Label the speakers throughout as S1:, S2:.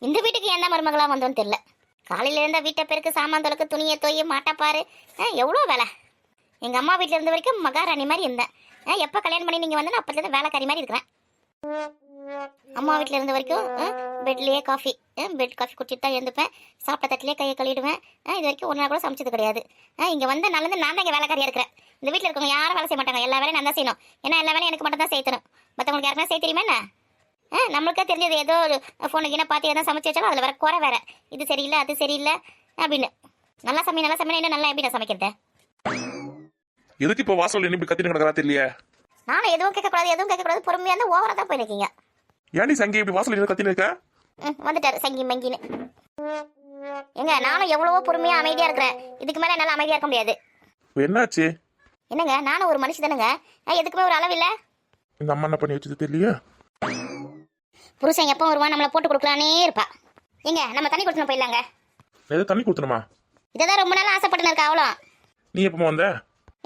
S1: இந்த வீட்டுக்கு எந்த மருமகளா வந்தோன்னு தெரியல. காலையில இருந்த வீட்டை பெருக்கு, சாமான் தொலைக்கு, துணியை தோய், மாட்டா பாரு, எவ்வளோ வேலை. எங்கள் அம்மா வீட்டில் இருந்த வரைக்கும் மகாராணி மாதிரி இருந்தேன். எப்போ கல்யாணம் பண்ணி நீங்கள் வந்தோன்னா அப்போதுலேருந்து வேலைக்காரி மாதிரி இருக்கிறேன். அம்மா வீட்டில் இருந்த வரைக்கும் பெட்லேயே காஃபி, பெட் காஃபி குடிச்சிட்டு தான் இருந்துப்பேன். சாப்பிட்ட தட்டிலே கையை கழுவிடுவேன். இது வரைக்கும் ஒரு நாள் கூட சமைச்சது கிடையாது. இங்கே வந்து நாலேருந்து நான் தான் இங்கே வேலைக்காரியாக இருக்கிறேன். இந்த வீட்டில் இருக்கவங்க யாரும் வேலை செய்ய மாட்டாங்க. எல்லா வேலையும் நான் தான் செய்யணும். ஏன்னா எல்லா வேலையும் எனக்கு மட்டும் தான் செய்யணும். மற்றவங்களுக்கு யாருமே செய்ய தெரியுமா என்ன? நம்மளுக்கே தெரிஞ்சது ஏதோ ஃபோனுக்கு என்ன பார்த்து எதாவது சமைச்சு வச்சாலும் அதில் வர குறை வேற. இது சரியில்லை, அது சரியில்லை அப்படின்னு. நல்லா சமையல் என்ன நல்லா எப்படி நான் சமைக்கிறது?
S2: எதுக்கு இப்போ வாசல் என்ன இப்படி கத்திட்டு கிடக்கிறா தெரியலையே?
S1: நானும் எதுவும் கேட்கக்கூடாது பொறுமையாக இருந்தால் ஓவராக தான் போயிருக்கீங்க.
S2: ஏன்டி சங்கி இப்படி வாசல் என்ன கத்தின்னு இருக்க?
S1: வந்துட்டாரு சங்கி மங்கின்னு. நானும் எவ்வளவோ பொறுமையாக அமைதியாக இருக்கிறேன். இதுக்கு மேலே என்னால் அமைதியாக இருக்க முடியாது.
S2: என்னாச்சு?
S1: என்னங்க, நானும் ஒரு மனுஷன் தானுங்க. எதுக்குமே ஒரு அளவில்லை.
S2: இந்த அம்மா என்ன பண்ணி வச்சது தெரியலையா?
S1: புருஷன் எப்போ வருவான் நம்மளை போட்டு கொடுக்கலானே இருப்பா. நம்ம தண்ணி கொடுத்துன்னு போயிடலாங்க.
S2: எது தண்ணி கொடுத்தணுமா?
S1: இதான் ரொம்ப நாள் ஆசைப்பட்டு இருக்கா. அவ்வளோ
S2: நீ எப்போ வந்த?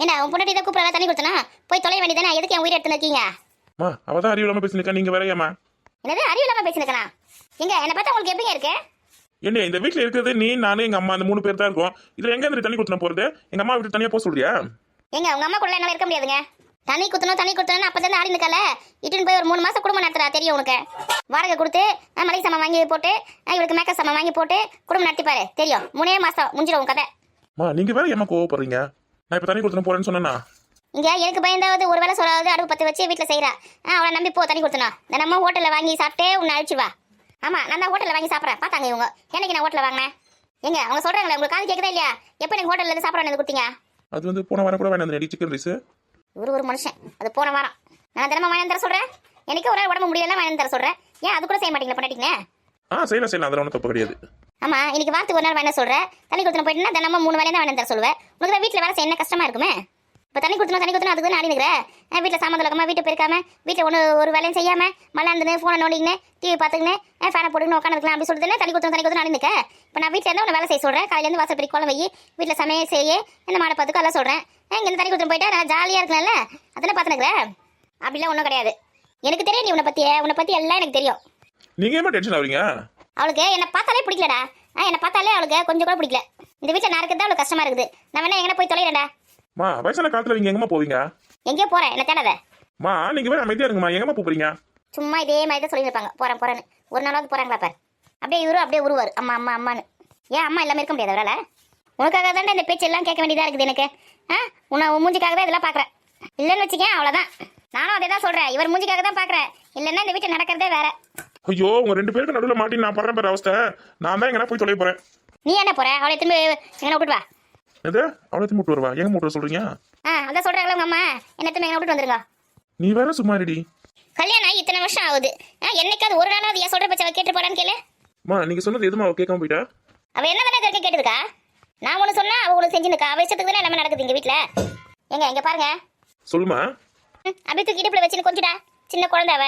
S1: என்ன உன் பொண்ணு இதை கூப்பிடலாம், தண்ணி கொடுத்தனா போய் தொலை வேண்டியதானே. எதுக்கு என் உயிரை எடுத்து இருக்கீங்க?
S2: அவ தான் அறிவு இல்லாம பேசினிருக்கா, நீங்க வேற ஏமா?
S1: என்னது அறிவு இல்லாம பேசினிருக்கா? என்னை பார்த்தா உங்களுக்கு எப்படிங்க இருக்கு?
S2: என்ன இந்த வீட்டுல இருக்கிறது நீ, நானு, எங்க அம்மா, அந்த 3 பேர் தான் இருக்கோம். இதுல எங்க இருந்து தண்ணி கொடுத்தன போறது? எங்க அம்மா வீட்டு தனியா போக சொல்றியா?
S1: உங்க அம்மா கூட என்னால இருக்க முடியாதுங்க. தண்ணி குத்தணும் அப்பதான் ஆடி நிக்கல. இட்டுன்னு போய் ஒரு 3 மாசம் குடும்பம் நடத்துறா தெரியும் உனக்கு. வாடகை கொடுத்து மளிகை சாமான் வாங்கி போட்டு இவளுக்கு மேக்கப் சாமான் வாங்கி போட்டு குடும்பம் நடத்திப்பாரு தெரியும். 3 மாசம் முடிஞ்சிடும் உன் கதை.
S2: நீங்க வேற ஏமா கோவப்படுறீங்க? நான் இப்ப தண்ணி கொடுத்துன போறேன்னு சொன்னா
S1: எனக்கு பயந்தாவது ஒரு வேளை சொல்லாது அடுப்பு பத்து வச்சு வீட்டுல செய்யறா. அவளை நம்பி போ தண்ணி கொடுத்தனா. நம்ம ஹோட்டல்ல வாங்கி சாப்பிட்டே உன்னை அழிச்சுவா. ஆமா, நான் தான் ஹோட்டல்ல வாங்கி சாப்பிட்றேன். பார்த்தாங்க இவங்க. என்னைக்கு நான் ஹோட்டல்ல வாங்கினேன்? அவங்க சொல்றாங்களே, உங்களுக்கு காது கேட்குதா இல்லையா? எப்போ எனக்கு ஹோட்டல்ல இருந்து சாப்பிட வேண்டியது கொடுத்தீங்க?
S2: அது வந்து போன வாரம் கூட வேணாம் சிக்கன் ரைஸ்.
S1: ஒரு மனுஷன் அது போன வாரம். நான் தினமும் வாங்கி தர சொல்றேன். எனக்கு ஒரு உடம்பு முடியலாம் வாங்கி தர சொல்றேன். ஏன் அது கூட செய்ய மாட்டீங்களா பண்ணிட்டீங்க?
S2: செய்யலாம் அதெல்லாம் ஒன்றும் தப்பு கிடையாது.
S1: ஆமா, இன்னைக்கு வாரத்துக்கு ஒரு நாள் வேணா சொல்றேன். தண்ணி கொடுத்துன போயிட்டுனா தினமும் 3 வேலையை தான் வாங்கி தர சொல்லுவேன். உனக்கு தான் வீட்டில் வேலை செய்ய என்ன கஷ்டமா இருக்குமே. இப்போ தண்ணி கொடுத்தணும் அதுக்கு தான் ஆடி நிற்கிறேன். வீட்டில் சாமான் தொலைக்காம, வீட்டை பெருக்காம, வீட்டில் ஒரு வேலையும் செய்யாம, மல்லாந்துன்னு ஃபோனை நோண்டிங்கன்னு, டிவி பார்த்துக்கின்னு, ஃபேனை போட்டுக்கின்னு உட்காந்துருக்கலாம் அப்படி சொல்லிட்டு தண்ணி கொடுத்து ஆடி நிற்க. இப்போ நான் வீட்டில் இருந்து உன்னை வேலை செய்ய சொல்கிறேன். காலையிலேருந்து வாசல் பெரிய குழம்பு வை, வீட்டில் சமையல் செய்ய, இந்த மாடை பார்த்துக்கு எல்லாம் சொல்கிறேன். இங்கே தண்ணி கொடுத்துட்டு போயிட்டா நான் ஜாலியாக இருக்கலாம்ல, அதெல்லாம் பார்த்துனுக்குறேன். அப்படிலாம் ஒன்றும் கிடையாது. எனக்கு தெரியும் நீ உன்னை பற்றி எல்லாம் எனக்கு தெரியும்.
S2: நீங்கள் ஏமா டென்ஷன் ஆகுறீங்க?
S1: அவளுக்கு என்னை பார்த்தாலே பிடிக்கலடா. என்னை பார்த்தாலே அவளுக்கு கொஞ்சம் கூட பிடிக்கல. இந்த வீட்டில் நான் இருக்கிறது அவளுக்கு கஷ்டமா இருக்குது. நான் வேணா எங்கே போய் தொலைறேன்டா.
S2: வயசான காலத்துல நீங்க எங்கம்மா போவீங்க?
S1: எங்கேயோ போறேன், என்ன தேடாத.
S2: நீங்க வேற அமைதியா இருங்கம்மா. எங்கம்மா போறீங்க? சும்மா
S1: இதே மாதிரி தான் சொல்லியிருப்பாங்க, போறேன்னு. ஒரு நாளாவது போறாங்களா பாரு. அப்படியே உருவாரு அம்மா அம்மா அம்மான்னு. ஏன் அம்மா எல்லாமே இருக்க முடியாது அவரால்? உனக்காக தான் இந்த பேச்சு எல்லாம் கேட்க வேண்டியதா இருக்குது எனக்கு. உன் மூஞ்சிக்காக தான் இதெல்லாம் பாக்குறேன். இல்லைன்னு வச்சுக்கேன், அவ்வளவுதான். நானும் அதே தான் சொல்றேன். இவர் மூஞ்சிக்காக தான் பாக்குறேன். இல்லைன்னா இந்த வீட்டை நடக்கிறதே வேற.
S2: ஐயோ, உங்க 2 பேருக்கு நடுவில் மாட்டி நான் படுறேன் பாரு அவஸ்தை. நான் தான் எங்கன்னா போய் தொலை போறேன்.
S1: நீ என்ன போற? அவளை திரும்பி எங்க விட்டுட்டு வா.
S2: எது? அவளை திரும்பி விட்டு வருவா? எங்க விட்டு சொல்றீங்க?
S1: அதான் சொல்றாங்களா உங்க அம்மா, என்ன திரும்பி எங்க விட்டுட்டு வந்துருங்க.
S2: நீ வேற சும்மா ரெடி.
S1: கல்யாணம் ஆகி இத்தனை வருஷம் ஆகுது. என்னைக்காவது ஒரு நாளாவது ஏன் சொல்ற பச்சை கேட்டு போறான்னு கேளு.
S2: நீங்க சொன்னது எதுமா அவ கேட்காம போயிட்டா?
S1: அவ என்ன தானே இதற்கு கேட்டுருக்கா? நான் ஒண்ணு சொன்னா அவ ஒண்ணு செஞ்சுருக்கா. அவ இஷ்டத்துக்கு தானே எல்லாமே நடக்குது இங்க வீட்டுல. எங்க பாருங்க.
S2: சொல்லுமா.
S1: அப்படியே தூக்கி இடுப்புல வச்சுன்னு கொஞ்சிடா. சின்ன குழந்தை அவ.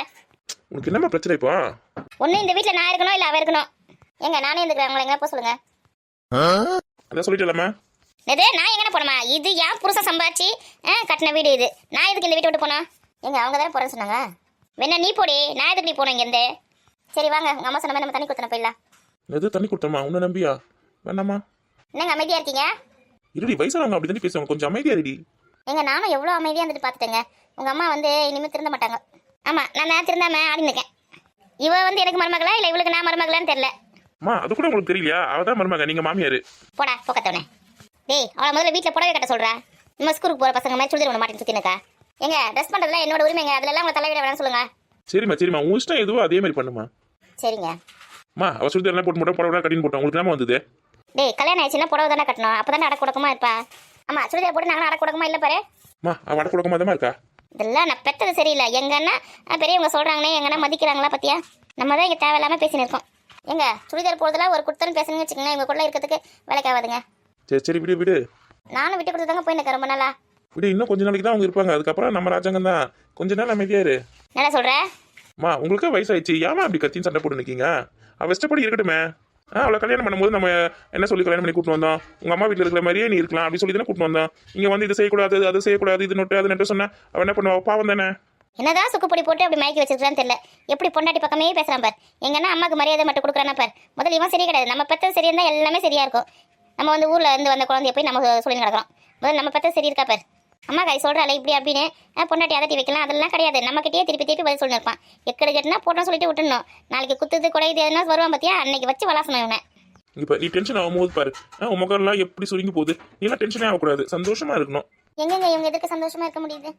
S2: உனக்கு என்னமா பிரச்சனை இப்போ?
S1: ஒண்ணு இந்த வீட்டுல நான் இருக்கணும், இல்ல அவ இருக்கணும். நானே இருந்துக்கிறேன். உங்களை எங்க போக சொல்லுங்க.
S2: அதான் சொல்லிட்டலாமா?
S1: நான் எங்க போனமா? இது ஏன் புருஷன் சம்பாதிச்சு கட்டின வீடு இது. நான் எதுக்கு இந்த வீட்டை விட்டு போனா? அவங்க தானே போறேன்னு சொன்னாங்க. வேணா நீ போடி, நான் எதுக்கு நீ போன இங்க இருந்து? சரி வாங்க, உங்க அம்மா சொன்ன மாதிரி நம்ம தண்ணி கொடுத்தன போயிடலாம்.
S2: எது தண்ணி கொடுத்தமா? உன்ன நம்பியா? வேணாமா?
S1: என்னங்க அமைதியா இருக்கீங்க?
S2: இருடி, வயசானவங்க அப்படி தானே பேசுவாங்க, கொஞ்சம் அமைதியா இருடி.
S1: நானும் எவ்வளவு அமைதியா இருந்துட்டு பாத்துட்டேங்க. உங்க அம்மா இனிமே திருந்த மாட்டாங்க. ஆமா, நான் திருந்தாம ஆடி நிற்கேன். இவ எனக்கு மருமகளா இல்ல இவளுக்கு நான் மருமகளான்னு தெரியல.
S2: அது கூட உங்களுக்கு தெரியலையா? அவதான் மருமக, நீங்க மாமியாரு.
S1: போடா போக்கத்தவனே. டேய், அவளை முதல்ல வீட்டுல புடவை கட்ட சொல்றா. நம்ம ஸ்கூலுக்கு போற பசங்க மாதிரி சுடிதார் ஒன்று மாட்டின்னு சுத்தினக்கா. ட்ரெஸ் பண்றதுல என்னோட உரிமைங்க. அதுல எல்லாம் உங்களை தலைவிட வேணாம்னு சொல்லுங்க.
S2: சரிம்மா உன் இஷ்டம் எதுவோ அதே மாதிரி பண்ணுமா.
S1: சரிங்க.
S2: அவ சுடிதார் எல்லாம் போட்டு புடவை கட்டின்னு போட்டோம். உங்களுக்கு என்ன வந்தது?
S1: டேய், கல்யாணம் ஆயிடுச்சுன்னா புடவை தானே கட்டணும். அப்பதானே அடக்குடக்கமா இருப்பா. ஆமா, சுடிதார் போட்டு நானும் அடக்குடக்கமா இல்ல பாரு.
S2: அவ அடக்குடக்கமா தான் இருக்கா.
S1: இதெல்லாம் நான் பெத்தது சரியில்லை. எங்கன்னா பெரியவங்க சொல்றாங்கன்னே எங்கன்னா மதிக்கிறாங்களா பத்தியா? நம்ம தான் இங்க தேவையில்லாம பேசின்னு இருக்கோம். சுடிதார் போடுறதுல ஒரு குடுத்தன்னு பேசுன்னு வச்சுக்கோங்க. இவங்க கூட இருக்கிறதுக்கு வேலைக்கு ஆகாதுங்க.
S2: சரி விடு.
S1: நானும் விட்டு கொடுத்துதாங்க போய் நிற்க ரொம்ப நாளா.
S2: விடு, இன்னும் கொஞ்ச நாளைக்கு தான் அவங்க இருப்பாங்க. அதுக்கப்புறம் நம்ம ராஜாங்கம் தான். கொஞ்ச நாள் அமைதியா இரு.
S1: என்ன சொல்ற?
S2: உங்களுக்கு வயசாயிடுச்சு, ஏமா அப்படி கத்தின்னு சண்டை போட்டு நிக்கீங்க? அவ இஷ்டப்படி இருக்கட்டுமே. அவளை கல்யாணம் பண்ணும்போது நம்ம என்ன சொல்லி கல்யாணம் பண்ணி கூட்டு வந்தோம்? உங்க அம்மா வீட்டில் இருக்கிற மாதிரியே நீ இருக்கலாம் அப்படி சொல்லி தானே கூட்டு வந்தோம். இங்க வந்து இது செய்யக்கூடாது, அது செய்யக்கூடாது, இது நொட்டு அது நட்டு சொன்னா அவ என்ன பண்ணுவா? பாவம் தானே.
S1: என்னதான் சுக்குப்பொடி போட்டு அப்படி மயக்கி வச்சிருக்கான்னு தெரியல. எப்படி பொண்டாட்டி பக்கமே பேசுறான் பார். எங்கன்னா அம்மாக்கு மரியாதை மட்டும் கொடுக்குறானா பார். முதல்ல இவன் சரி கிடையாது. நம்ம பெற்றது சரியா இருந்தால் எல்லாமே சரியா இருக்கும். நம்ம வந்து ஊர்ல இருந்து வந்த குழந்தைய போய் நம்ம சொல்லி நடக்கிறோம். முதல்ல நம்ம பெற்றது சரி இருக்கா பார். அம்மா கை சொல்கிறாள் இப்படி அப்படின்னு பொண்டாட்டி அதட்டி வைக்கலாம், அதெல்லாம் கிடையாது. நம்மக்கிட்டே திருப்பி திருப்பி பதில் சொல்லியிருப்பான். எக்கடு கெட்டுனா போட்டோம் சொல்லிட்டு விட்டுணும். நாளைக்கு குத்துது குடையுது எதுனா வருவான் பார்த்தியா, அன்னைக்கு வச்சு வளாசணும் இவனை.
S2: இப்போ நீ டென்ஷன் ஆகும்போது பாரு, உன் முகம்லாம் எப்படி சுருங்கி போகுது. நீலாம் டென்ஷனே ஆகக்கூடாது, சந்தோஷமா இருக்கணும்.
S1: எங்கெங்க இவங்க எதுக்கு சந்தோஷமா இருக்க முடியுது?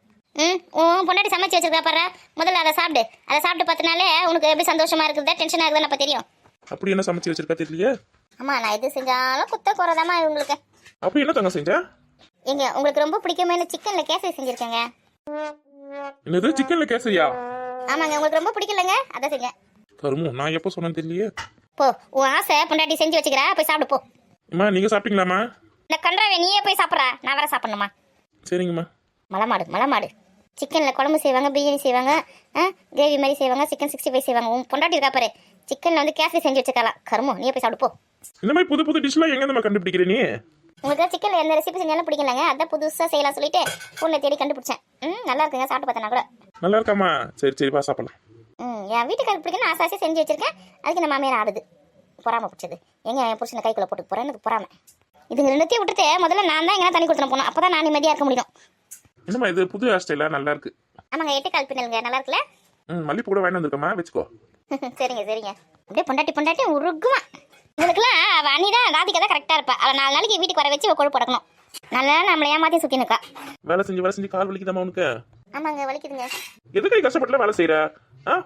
S1: உன் பொண்டாட்டி சமைச்சு வச்சிருக்கா பாரு, முதல்ல அதை சாப்பிடு. அதை சாப்பிட்டு 10 நாளே உனக்கு எப்படி சந்தோஷமா இருக்குதா டென்ஷனாக இருக்குதுன்னு அப்போ தெரியும்.
S2: அப்படி என்ன சமைச்சு வச்சிருக்கா தெரியலையே.
S1: அம்மா நான் எது செஞ்சாலும் குத்த குறைதாம்மா இவங்களுக்கு.
S2: அப்படி என்ன தங்க செஞ்சா?
S1: எங்க உங்களுக்கு ரொம்ப பிடிக்குமேனு சிக்கன்ல கேசரி செஞ்சிருக்கேங்க.
S2: என்னது சிக்கன்ல கேசரியா?
S1: ஆமாங்க, உங்களுக்கு ரொம்ப பிடிக்கலங்க, அதை செஞ்சேன்.
S2: கருமு, நான் எப்போ சொன்னேன்னு தெரியலையே.
S1: போ, உன் ஆசை பொண்டாட்டி செஞ்சு வச்சுக்கிறா, போய் சாப்பிடு போ.
S2: அம்மா நீங்க சாப்பிட்டீங்களாம்மா?
S1: இந்த கன்றாவே நீயே போய் சாப்பிட்றா, நான் வேற சாப்பிடணுமா?
S2: சரிங்கம்மா.
S1: மலமாடு சிக்கனில் குழம்பு செய்வாங்க, பிரியாணி செய்வாங்க, கிரேவி மாதிரி செய்வாங்க, சிக்கன் 65 செய்வாங்க. உன் பொண்டாட்டி இருக்கா பாரு, சிக்கனில் வந்து கேசரி செஞ்சு வச்சுக்கலாம். கருமோ, நீயே போய் சாப்பிடு போ.
S2: இந்த மாதிரி புது புது டிஷ்லாம் எங்க நம்ம கண்டுபிடிக்கிற நீ?
S1: உங்களுக்கு சிக்கனில் எந்த ரெசிபி செஞ்சாலும் பிடிக்கலங்க, அதான் புதுசாக செய்யலாம் சொல்லிட்டு ஃபோனில் தேடி கண்டுபிடிச்சேன். நல்லா இருக்குங்க, சாப்பிட்டு பார்த்தேன் கூட.
S2: நல்லா இருக்காம்மா? சரி வா சாப்பிடலாம்.
S1: என் வீட்டுக்காரருக்கு பிடிக்கணும், ஆசை செஞ்சு வச்சிருக்கேன். அதுக்கு நம்ம மாமியார் ஆடுது, பொறாம பிடிச்சது. எங்க என் புருஷனை கைக்குள்ள போட்டு போறேன், எனக்கு பொறாம. இதுங்க ரெண்டுத்தையும் விட்டுட்டு முதல்ல நான் தான் எங்கன்னா தண்ணி கொடுத்துன போகணும், அப்பதான் நான் நிம்மதியாக இருக்க முடியும்.
S2: என்னம்மா இது புது ஹேர் ஸ்டைலா? நல்லா இருக்கு.
S1: ஆமாங்க, 8 கால் பின்னலுங்க, நல்லா இருக்குல்ல?
S2: மல்லிப்பூ கூட வாங்கி வந்திருக்கம்மா, வச்சுக்கோ.
S1: சரிங்க அப்படியே பொண்டாட்டி உருகுமா. உங்களுக்குலாம் அவள் அண்ணிதான் ராதிகா தான் கரெக்டாக இருப்பா. அவள் 4 நாளைக்கு வீட்டுக்கு வர வச்சு கொழுப்பு படக்கணும். நல்லா நம்மளை ஏமாற்றி சுற்றி நிற்கா.
S2: வேலை செஞ்சு கால் வலிக்குதாம்மா உனக்கு?
S1: ஆமாங்க, வலிக்குதுங்க.
S2: எதுக்கு கஷ்டப்பட்டுல வேலை செய்யற?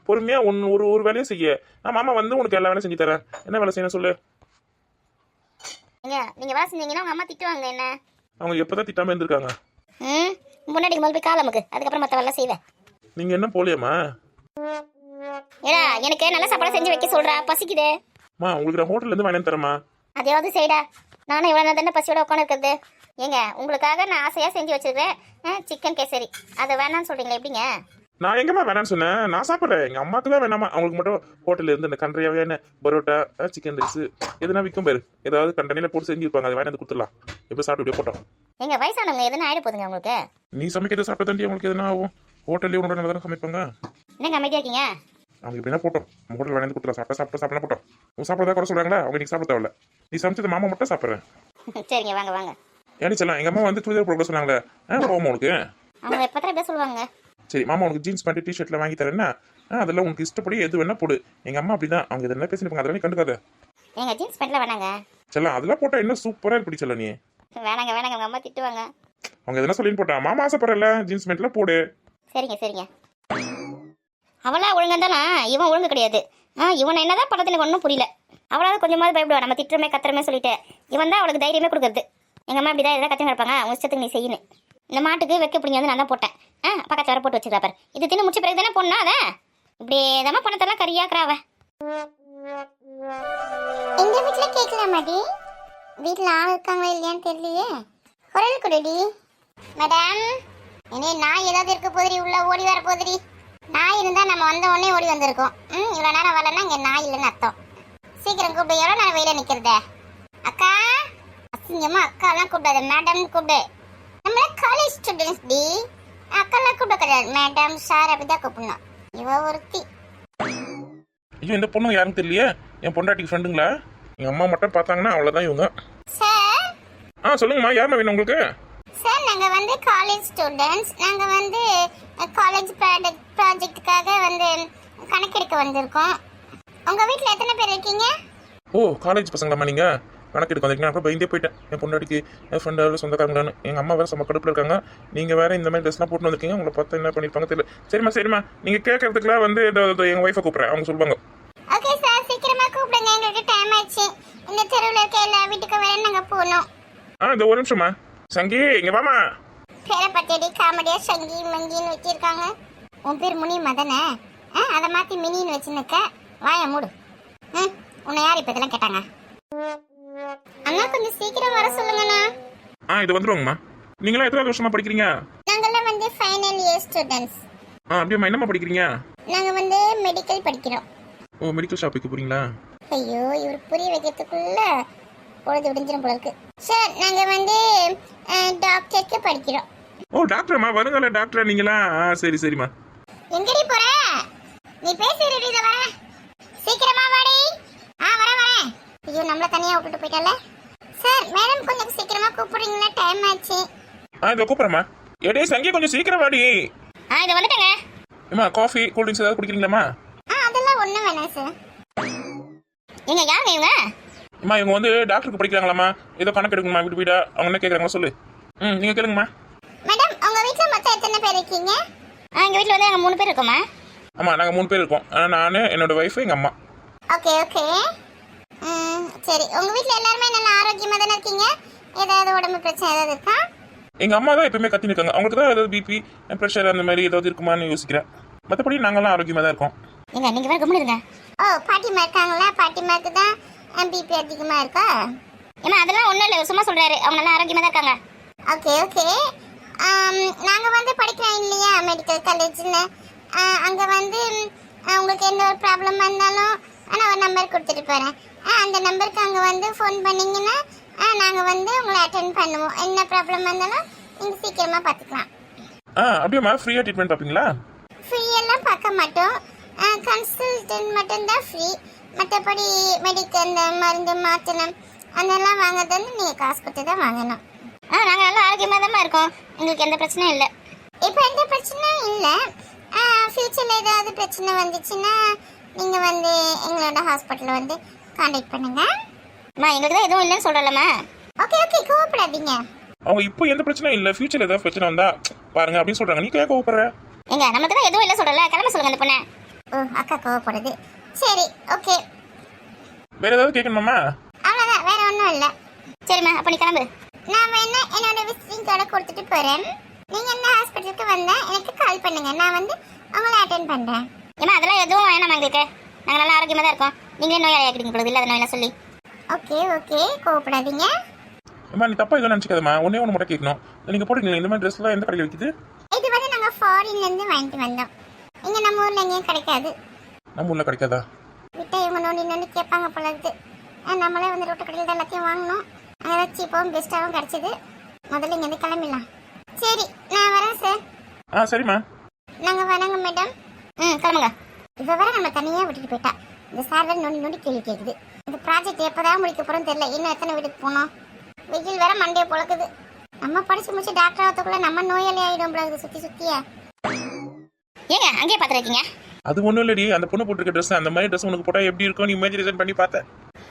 S2: பொறுமையா ஒரு வேலையை செய்ய. நான் மாமா வந்து உனக்கு எல்லா வேலையும் செஞ்சு தரேன். என்ன வேலை செய்யணும் சொல்லு.
S1: நீங்க வேலை செஞ்சீங்கன்னா உங்க அம்மா திட்டுவாங்க. என்ன
S2: அவங்க எப்பதான் திட்டாம இருந்திருக்காங்க?
S1: முன்னாடி முதல் போய் காலமுக்கு, அதுக்கப்புறம் மற்ற வேலை செய்வேன்.
S2: நீங்க என்ன போலியாம்மா?
S1: ஏடா எனக்கு நல்ல சாப்பாடு செஞ்சு வைக்க சொல்றா, பசிக்குது.
S2: உங்களுக்கு நான் ஹோட்டல்ல இருந்து வாங்கி தரேம்மா.
S1: அதையாவது செய்டா. நானும் இவ்வளோ நேரம் தானே பசியோட உட்காந்து இருக்கிறது. ஏங்க உங்களுக்காக நான் ஆசையாக செஞ்சு வச்சிருக்கேன் சிக்கன் கேசரி, அதை வேணான்னு சொல்றீங்களா? எப்படிங்க?
S2: நான் எங்கம்மா வேணான்னு சொன்னேன்? நான் சாப்பிட்றேன். எங்க அம்மாக்கு தான் வேணாமா, அவங்களுக்கு மட்டும் ஹோட்டல்ல இருந்து இந்த கன்றையாவே பரோட்டா, சிக்கன் ரைஸ் எதுனா விற்கும் பேரு, ஏதாவது கண்டனில போட்டு செஞ்சுருப்பாங்க, அதை வாங்கி கொடுத்துடலாம். எப்படி சாப்பிட்டு போட்டோம்.
S1: எங்க வயசானவங்க எதுனா ஆயிட போதுங்க உங்களுக்கு.
S2: நீ சமைக்கிறது சாப்பிட்ட தாண்டி உங்களுக்கு எதுனா ஆகும். ஹோட்டல்லே உன்னோட நல்லா தானே சமைப்பாங்க.
S1: என்னங்க அமைதியா இருக்கீங்க?
S2: அவங்க எப்படின்னா போட்டோம், ஹோட்டல் வாங்கி கொடுத்துடலாம். சாப்பிட்டா போட்டோம். உன் சாப்பிட்றதா கூட சொல்றாங்களா? அவங்க நீ சாப்பிட தேவையில்ல. நீ சமைச்சது மாமா மட்டும் சாப்பிட்றேன்.
S1: சரிங்க, வாங்க.
S2: ஏன்னு சொல்லலாம், எங்க அம்மா வந்து சுடிதார் போட சொன்னாங்களே, போமா உனக்கு?
S1: அவங்க எப்போ எப்படி சொல்லுவாங்க?
S2: சரி மாமா உனக்கு ஜீன்ஸ் பேண்ட் டிஷர்ட்ல வாங்கி தரேன்னா அதெல்லாம் உனக்கு இஷ்டப்படி எது வேணா போடு. எங்க அம்மா அப்படிதான், அவங்க இதெல்லாம் பேசிருப்பாங்க, அதெல்லாம் நீ கண்டுக்காத.
S1: எங்க ஜீன்ஸ் பேண்ட்ல வேணாங்க.
S2: செல்லாம் அதெல்லாம் போட்டா இன்னும் சூப்பரா இருப்படி செல்ல. நீ
S1: வேணாங்க, உங்க அம்மா திட்டுவாங்க.
S2: அவங்க எதனா சொல்லி போட்டா மாமா ஆசைப்படல ஜீன்ஸ் பேண்ட்ல போடு.
S1: சரிங்க. அவளா ஒழுங்கா தானா? இவன் ஒழுங்கு கிடையாது. இவன் என்னதான் படத்துல ஒன்றும் புரியல. அவளாவது கொஞ்சமாவது பயப்படுவா, நம்ம திட்டுறமே கத்துறமே சொல்லிட்டு. இவன் தான் அவளுக்கு தைரியமே கொடுக்குறது. எங்க அம்மா அப்படிதான் எதாவது கத்தி கிடப்பாங்க, உங்க இஷ்டத்துக்கு நீ செய்யணும். இந்த மாட்டுக்கு வைக்க பிடிங்க வந்து நான் தான் போட்டேன். பக்கத்துல வர போட்டு வச்சிருக்கா பாரு. இது தின்னு முடிச்ச பிறகு தானே பொண்ணா அத இப்படி ஏதாம பணத்தெல்லாம் கரியாக்குறாவ. எங்க வீட்டுல கேட்கலாமாடி? வீட்டுல ஆள் இருக்காங்களா இல்லையான்னு தெரியலையே. குரல் குடுடி மேடம். இனி நாய் ஏதாவது இருக்க போதுரி, உள்ள ஓடி வர போதுரி. நாய் இருந்தா நம்ம வந்த உடனே ஓடி வந்திருக்கோம். இவ்வளவு நேரம் வரலன்னா இங்க நாய் இல்லைன்னு அர்த்தம். சீக்கிரம் கூப்பிடு. எவ்வளோ நேரம் வெயில நிக்கிறத? அக்கா அசிங்கமா அக்கா எல்லாம் கூப்பிடாத, மேடம் கூப்பிடு. நம்மள காலேஜ் ஸ்டூடெண்ட்ஸ் டி. அக்கெல்லாம் கூப்பிட கிடையாது, மேடம் சார் அப்படிதான் கூப்பிடணும். இவ ஒருத்தி.
S2: ஐயோ இந்த பொண்ணு யாருன்னு தெரியலையே. என் பொண்டாட்டிக்கு ஃப்ரெண்டுங்களா? எங்க அம்மா மட்டும் பார்த்தாங்கன்னா அவ்வளவுதான் இவங்க.
S1: சார்
S2: சொல்லுங்கம்மா, யாருமா வேணும் உங்களுக்கு?
S1: சார் நாங்க வந்து காலேஜ் ஸ்டூடெண்ட்ஸ். நாங்க வந்து காலேஜ் ப்ராஜெக்ட்டுக்காக வந்து கணக்கெடுக்க வந்திருக்கோம். உங்க வீட்ல எத்தனை பேர் இருக்கீங்க?
S2: காலேஜ் பசங்களாம்மா நீங்க? கணக்கெடுக்க வந்திருக்கீங்க? நான் பயந்தே போயிட்டேன். என் பொண்டாட்டிக்கு என் ஃப்ரெண்டு சொந்தக்காரங்களான்னு. எங்க அம்மா வேற செம்ம கடுப்புல இருக்காங்க. நீங்க வேற இந்த மாதிரி ட்ரெஸ்லாம் போட்டு வந்திருக்கீங்க. உங்களை பார்த்து என்ன பண்ணிருப்பாங்க தெரியல. சரிம்மா நீங்க கேட்கறதுக்குலாம் வந்து எங்க ஒய்ஃபை கூப்பிடுறேன், அவங்க சொல்லுவாங்க.
S1: ஓகே சார், சீக்கிரமா கூப்பிடுங்க, எங்களுக்கு டைம் ஆயிடுச்சு. இந்த தெருவுல இருக்க எல்லா வீட்டுக்கு வேற நாங்க போகணும்.
S2: இந்த ஒரு நிமிஷமா. சங்கி இங்க வாமா.
S1: பேரை பத்தியடி காமெடியா சங்கி மங்கின்னு வச்சிருக்காங்க. உன் பேர் முனி மதனே? அதை மாத்தி மினின்னு வச்சுருக்க. வாய மூடு. உன்னை யார் இப்ப இதெல்லாம் கேட்டாங்க? அண்ணா கொஞ்சம் சீக்கிரம் வர சொல்லுங்கண்ணா.
S2: இது வந்துருவாங்கம்மா. நீங்களா எத்தனை வருஷமா படிக்கிறீங்க?
S1: நாங்கெல்லாம் வந்து ஃபைனல் இயர் ஸ்டூடெண்ட்ஸ்.
S2: அப்படியே என்னம்மா படிக்கிறீங்க?
S1: நாங்க வந்து மெடிக்கல் படிக்கிறோம்.
S2: மெடிக்கல் ஷாப்புக்கு போறீங்களா?
S1: ஐயோ இவர் புரிய வைக்கிறதுக்குள்ள பொழுது விடிஞ்சிடும் போல இருக்கு. சார் நாங்க வந்து டாக்டருக்கு படிக்கிறோம்.
S2: டாக்டர்மா? வருங்களா டாக்டர் நீங்களா? சரிம்மா.
S1: எங்கடி போற? நீ பேசிட்டு இத வர. சீக்கிரமா வாடி. வரேன். ஐயோ நம்மள தனியா விட்டுட்டு போயிட்டால. சார் மேடம் கொஞ்சம் சீக்கிரமா கூப்பிடுறீங்களா? டைம் ஆச்சு.
S2: இத கூப்பிடுறேம்மா. எடே சங்கி கொஞ்சம் சீக்கிரம் வாடி.
S1: இத வந்துட்டேங்க.
S2: அம்மா காஃபி கூல் ட்ரிங்க்ஸ் ஏதாவது குடிக்கிறீங்களாம்மா?
S1: அதெல்லாம் ஒண்ணும் வேணாம் சார். எங்க யாருங்க இவங்க?
S2: அம்மா இவங்க வந்து டாக்டருக்கு படிக்கிறாங்களாம்மா. ஏதோ கணக்கு எடுக்கணுமா வீட்டு வீடா அவங்க என்ன கேட்குறாங்களா சொல்லு. நீங்க கேளுங்கம்மா.
S1: மேடம் உங்க வீட்ல மொத்தம் எத்தனை பேர் இருக்கீங்க? எங்க வீட்ல வந்து நாங்க 3 பேர் இருக்கோமா.
S2: ஆமா நாங்க 3 பேர் இருக்கோம். நான் என்னோட வைஃப் எங்க அம்மா.
S1: ஓகே சரி உங்க வீட்ல எல்லாரும் நல்ல ஆரோக்கியமா தான இருக்கீங்க? ஏதாவது உடம்பு பிரச்சனை ஏதாவது இருக்கா?
S2: எங்க அம்மா தான் எப்பவுமே கத்தி நிற்காங்க. அவங்களுக்கு தான் ஏதாவது பிபி ப்ரெஷர் அந்த மாதிரி ஏதாவது இருக்குமான்னு யோசிக்கிறேன். மற்றபடி நாங்களாம் ஆரோக்கியமா தான் இருக்கோம்.
S1: நீங்க வேற கம்முனுங்க. பாட்டிமா இருக்காங்களா? பாட்டிமாக்கு தான் பிபி அதிகமா இருக்கா? ஏன்னா அதெல்லாம் ஒண்ணும் இல்ல சும்மா சொல்றாரு. அவங்க நல்லா ஆரோக்கியமா தான் இருக்காங்க. ஓகே நாங்க வந்து படிக்கிறோம் இல்லையா மெடிக்கல் காலேஜ்ல. அங்க வந்து உங்களுக்கு எந்த ஒரு ப்ராப்ளமா இருந்தாலும் நான் ஒரு நம்பர் கொடுத்துட்டு போறேன். அந்த நம்பருக்கு அங்க வந்து ஃபோன் பண்ணீங்கன்னா நாங்க வந்து உங்களை அட்டெண்ட் பண்ணுவோம். என்ன ப்ராப்ளமா இருந்தாலும் நீங்க சீக்கிரமா பாத்துக்கலாம்.
S2: அப்படியேம்மா ஃப்ரீயா ட்ரீட்மெண்ட் பார்ப்பீங்களா?
S1: ஃப்ரீ எல்லாம் பார்க்க மாட்டோம். கன்சல்டன்ட் மட்டும் தான் ஃப்ரீ. மற்றபடி மெடிக்கல் அந்த மருந்து மாத்திரம் அதெல்லாம் வாங்குறது நீங்க காசு கொடுத்து தான் வாங்கணும். நாங்க நல்லா ஆரோக்கியமா தான் இருக்கோம். எங்களுக்கு எந்த பிரச்சனையும் இல்லை. இப்போ எந்த பிரச்சனையும் இல்லை. ஃபியூச்சர்ல ஏதாவது பிரச்சனை வந்துச்சுன்னா நீங்க வந்து எங்களோட ஹாஸ்பிட்டல் வந்து கான்டாக்ட் பண்ணுங்க. எங்களுக்கு தான் எதுவும் இல்லைன்னு சொல்றலம்மா. ஓகே கோவப்படாதீங்க.
S2: அவங்க இப்போ எந்த பிரச்சனையும் இல்ல. ஃபியூச்சர்ல ஏதாவது பிரச்சனை வந்தா பாருங்க அப்படின்னு சொல்றாங்க. நீ கேட்க கோவப்படுற?
S1: நமக்கு தான் எதுவும் இல்லை சொல்றல. கிளம்ப சொல்லுங்க அந்த பொண்ணை. அக்கா கோவப்படுது. சரி ஓகே.
S2: வேற ஏதாவது கேட்கணுமாம்மா?
S1: அவ்வளவுதான் வேற ஒன்றும் இல்லை. சரிம்மா அப்ப நீ கிளம்பு. நான் வேணா என்னோட விசிட்டிங் கார்டை கொடுத்துட்டு போறேன். நீங்க இந்த ஹாஸ்பிட்டலுக்கு வந்தா எனக்கு கால் பண்ணுங்க. நான் வந்து உங்களை அட்டெண்ட் பண்றேன். அதெல்லாம் எதுவும் வேணாம் எங்களுக்கு. நாங்க நல்லா ஆரோக்கியமா தான் இருக்கோம். நீங்களே நோயாளி ஆக்கிடுங்க பொழுது இல்லாத நோயெல்லாம் சொல்லி. ஓகே கோவப்படாதீங்க.
S2: அம்மா நீ தப்பா இதெல்லாம் நினைச்சுக்காதம்மா. ஒன்னே ஒன்று மட்டும் கேட்கணும். நீங்க போட்டுருக்கீங்க இந்த மாதிரி ட்ரெஸ்லாம் எந்த கடையில் விற்கிது?
S1: இது வந்து நாங்க ஃபாரின்ல இருந்து வாங்கிட்டு வந்தோம். இங்க நம்ம ஊர்ல எங்கேயும் கிடைக்காது.
S2: நம்ம ஊர்ல கிடைக்காதா?
S1: விட்டா இவங்க நோண்டி கேட்பாங்க போல இருக்கு. நம்மளே வந்து ரோட்டு கடையில் தான் எல்லாத்தையும் வாங்கணும். அங்கே சீப்பாகவும் பெஸ்ட்டாகவும் கிடைச்சது. முதல்ல இங்கேருந்து கிளம்பிடலாம். சரி நான் வரேன் சார்.
S2: சரிம்மா.
S1: நாங்கள் வரோங்க மேடம். கிளம்புங்க. இப்போ வர நம்ம தனியாக விட்டுட்டு போயிட்டா. இந்த சார் வேறு நோண்டி கேள்வி கேட்குது. இந்த ப்ராஜெக்ட் எப்போதான் முடிக்க போகிறோன்னு தெரியல. இன்னும் எத்தனை வீட்டுக்கு போனோம். வெயில் வேற மண்டையை பொழக்குது. நம்ம படிச்சு முடிச்சு டாக்டர் ஆகிறதுக்குள்ள நம்ம நோயாளி ஆகிடும் போல சுற்றியா. ஏங்க அங்கேயே பார்த்துருக்கீங்க?
S2: அது ஒன்றும் இல்லடி. அந்த பொண்ணு போட்டிருக்க ட்ரெஸ் அந்த மாதிரி ட்ரெஸ் உனக்கு போட்டால் எப்படி இருக்கும் நீ இமேஜினேஷன் பண்ணி பார்த்தேன்.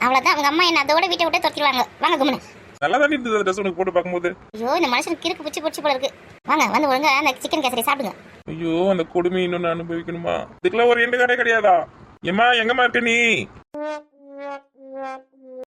S1: அவ்வளோதான். அவங்க அம்மா என்ன அதோட வீட்டை விட்டு துரத்திடுவாங்க. வாங்க கும்னு.
S2: நல்லா தானே இருந்தது ட்ரெஸ் உனக்கு போட்டு பார்க்கும்போது.
S1: ஐயோ இந்த மனுஷனுக்கு கிறுக்கு பிடிச்சி போல இருக்கு. வாங்க வந்து ஒழுங்கா அந்த சிக்கன் கேசரி சாப்பிடுங்க.
S2: ஐயோ அந்த கொடுமை இன்னொன்று அனுபவிக்கணுமா? இதுக்கெல்லாம் ஒரு எண்டு கடை கிடையாதா? ஏம்மா எங்கம்மா இருக்க நீ?